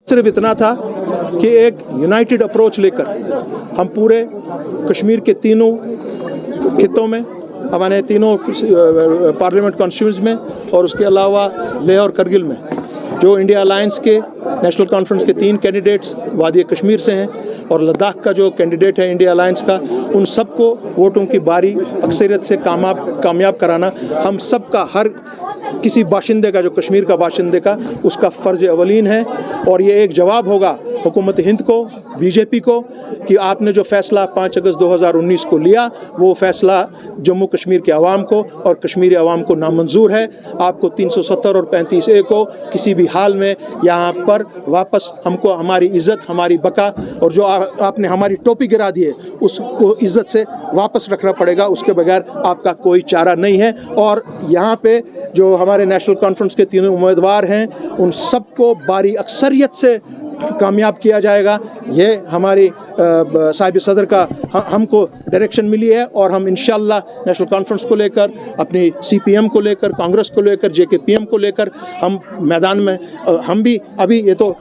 सिर्फ इतना था कि एक यूनाइटेड अप्रोच लेकर हम पूरे कश्मीर के तीनों खित्तों में, हमारे तीनों पार्लियामेंट कॉन्स्टिट्यूंसीज में और उसके अलावा लेह और करगिल में जो इंडिया अलायंस के नेशनल कॉन्फ्रेंस के 3 कैंडिडेट्स वादी कश्मीर से हैं और लद्दाख का जो कैंडिडेट है इंडिया अलायंस का, उन सबको वोटों की भारी अक्सरियत से कामयाब कराना हम सब का, हर किसी बाशिंदे का, जो कश्मीर का बाशिंदे का, उसका फ़र्ज़ अवलीन है। और ये एक जवाब होगा हुकूमत हिंद को, बीजेपी को, कि आपने जो फ़ैसला 5 अगस्त 2019 को लिया वो फ़ैसला जम्मू कश्मीर के अवाम को और कश्मीरी अवाम को नामंजूर है। आपको 370 और 35A को किसी भी हाल में यहाँ पर वापस हमको हमारी इज़्ज़त, हमारी बका और जो आपने हमारी टोपी गिरा दी है उसको इज़्ज़त से वापस रखना पड़ेगा। उसके बगैर आपका कोई चारा नहीं है। और यहाँ पे जो हमारे नेशनल कॉन्फ्रेंस के 3 उम्मीदवार हैं उन सबको भारी अक्सरियत से कामयाब किया जाएगा। ये हमारी साहिब सदर का हमको डायरेक्शन मिली है और हम इंशाअल्लाह नेशनल कॉन्फ्रेंस को लेकर, अपनी CPM को लेकर, कांग्रेस को लेकर, JKPM को लेकर हम मैदान में, हम भी अभी ये तो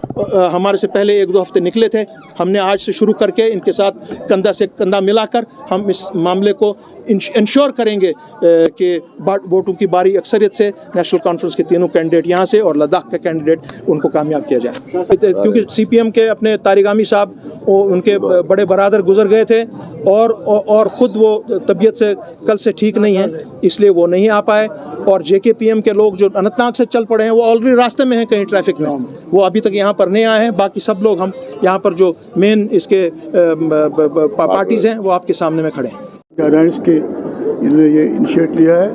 हमारे से पहले 1-2 हफ्ते निकले थे, हमने आज से शुरू करके इनके साथ कंधा से कंधा मिलाकर हम इस मामले को इंश्योर करेंगे कि वोटों की भारी अक्सरियत से नेशनल कॉन्फ्रेंस के 3 कैंडिडेट यहाँ से और लद्दाख का कैंडिडेट उनको कामयाब किया जाए। क्योंकि CPM के अपने तारिगामी साहब, उनके बड़े बरादर गुजर गए थे और ख़ुद वो तबीयत से कल से ठीक नहीं है, इसलिए वो नहीं आ पाए। और JKPM के लोग जो अनंतनाग से चल पड़े हैं वो ऑलरेडी रास्ते में हैं, कहीं ट्रैफिक में, वो अभी तक यहाँ पर नहीं आए हैं। बाकी सब लोग, हम यहाँ पर जो मेन इसके पार्टीज़ हैं वो आपके सामने में खड़े हैं। अलायंस के इन्होंने ये इनिशिएट लिया है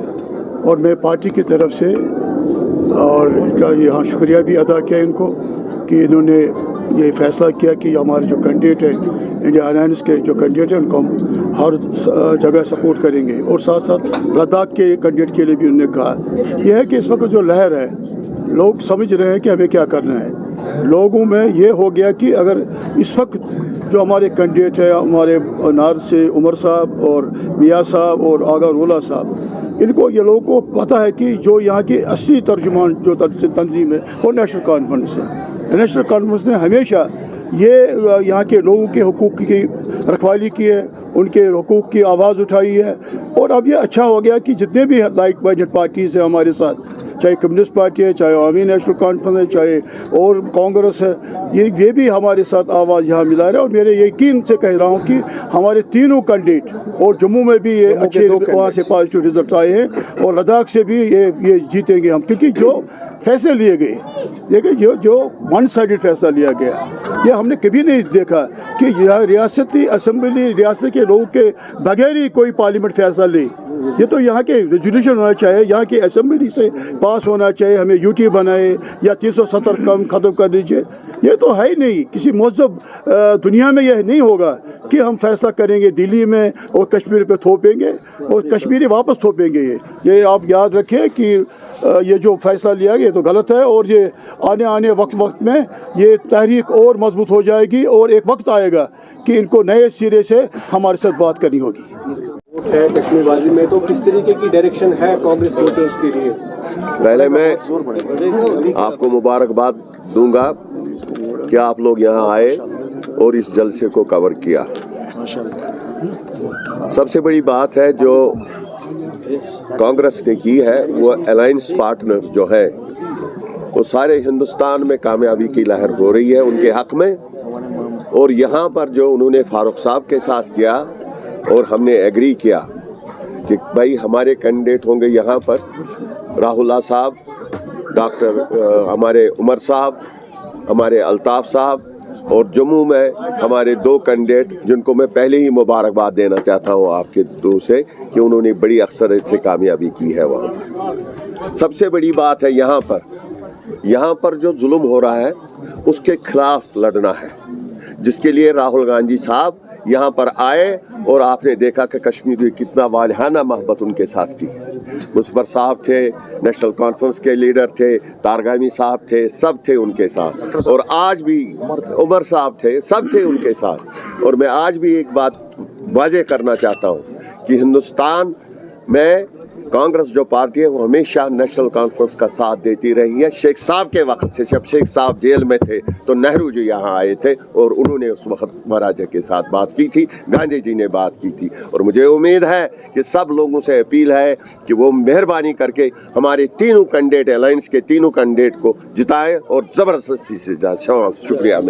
और मैं पार्टी की तरफ से और इनका यहाँ शुक्रिया भी अदा किया इनको कि इन्होंने ये फैसला किया कि हमारे जो कैंडिडेट है इंडिया अलायंस के जो कैंडिडेट हैं उनको हम हर जगह सपोर्ट करेंगे। और साथ साथ लद्दाख के कैंडिडेट के लिए भी उन्होंने कहा यह है कि इस वक्त जो लहर है, लोग समझ रहे हैं कि हमें क्या करना है। लोगों में ये हो गया कि अगर इस वक्त जो हमारे कैंडिडेट है, हमारे नार से उमर साहब और मियाँ साहब और आगा रोला साहब, इनको ये लोगों को पता है कि जो यहाँ की असली तर्जुमान जो तंजीम है वो नेशनल कॉन्फ्रेंस है। नेशनल कॉन्फ्रेंस ने हमेशा ये यहाँ के लोगों के हुकूक की रखवाली की है, उनके हुकूक की आवाज़ उठाई है। और अब ये अच्छा हो गया कि जितने भी लाइक माइंडेड पार्टीज़ हैं हमारे साथ, चाहे कम्युनिस्ट पार्टी है, चाहे अवामी नेशनल कॉन्फ्रेंस है, चाहे और कांग्रेस है, ये भी हमारे साथ आवाज़ यहाँ मिला रहे हैं। और मेरे यकीन से कह रहा हूँ कि हमारे तीनों कैंडिडेट और जम्मू में भी ये अच्छे वहाँ से पॉजिटिव रिजल्ट आए हैं और लद्दाख से भी ये जीतेंगे हम, क्योंकि जो फैसले लिए गए, लेकिन जो वन साइडेड फैसला लिया गया ये हमने कभी नहीं देखा कि यह रियासती असम्बली रियासत के लोगों के बगैर ही कोई पार्लियामेंट फैसला ले। ये तो यहाँ के रेजोल्यूशन होना चाहिए, यहाँ की असेंबली से पास होना चाहिए, हमें UT बनाए या 370 कम ख़त्म कर दीजिए। ये तो है ही नहीं, किसी मौजूद दुनिया में यह नहीं होगा कि हम फैसला करेंगे दिल्ली में और कश्मीर पे थोपेंगे और कश्मीरी वापस थोपेंगे। ये आप याद रखें कि ये जो फैसला लिया गया तो गलत है और ये आने वक्त में ये तहरीक और मजबूत हो जाएगी और एक वक्त आएगा कि इनको नए सिरे से हमारे साथ बात करनी होगी। है कश्मीर वादी में, तो किस तरीके की डायरेक्शन है कांग्रेस वोटर्स के लिए? पहले मैं आपको मुबारकबाद दूंगा कि आप लोग यहाँ आए और इस जलसे को कवर किया। सबसे बड़ी बात है जो कांग्रेस ने की है, वो अलायंस पार्टनर जो है वो सारे हिंदुस्तान में कामयाबी की लहर हो रही है उनके हक में। और यहाँ पर जो उन्होंने फारूक साहब के साथ किया और हमने एग्री किया कि भाई हमारे कैंडिडेट होंगे यहाँ पर राहुल साहब, डॉक्टर हमारे उमर साहब, हमारे अल्ताफ़ साहब, और जम्मू में हमारे 2 कैंडिडेट जिनको मैं पहले ही मुबारकबाद देना चाहता हूँ आपके थ्रू से कि उन्होंने बड़ी अक्सरियत से कामयाबी की है वहाँ पर। सबसे बड़ी बात है यहाँ पर जो जुल्म हो रहा है उसके खिलाफ लड़ना है, जिसके लिए राहुल गांधी साहब यहाँ पर आए और आपने देखा कि कश्मीर की कितना वालिहाना मोहब्बत उनके साथ की। मुजफ्फर साहब थे, नेशनल कॉन्फ्रेंस के लीडर थे, तारगामी साहब थे, सब थे उनके साथ। और आज भी उमर साहब थे, सब थे उनके साथ। और मैं आज भी एक बात वाज़ेह करना चाहता हूँ कि हिंदुस्तान में कांग्रेस जो पार्टी है वो हमेशा नेशनल कॉन्फ्रेंस का साथ देती रही है। शेख साहब के वक्त से, जब शेख साहब जेल में थे तो नेहरू जी यहाँ आए थे और उन्होंने उस वक्त महाराजा के साथ बात की थी, गांधी जी ने बात की थी। और मुझे उम्मीद है कि सब लोगों से अपील है कि वो मेहरबानी करके हमारे तीनों कैंडिडेट, अलायंस के तीनों कैंडिडेट को जिताएं और ज़बरदस्ती से जाए। शुक्रिया।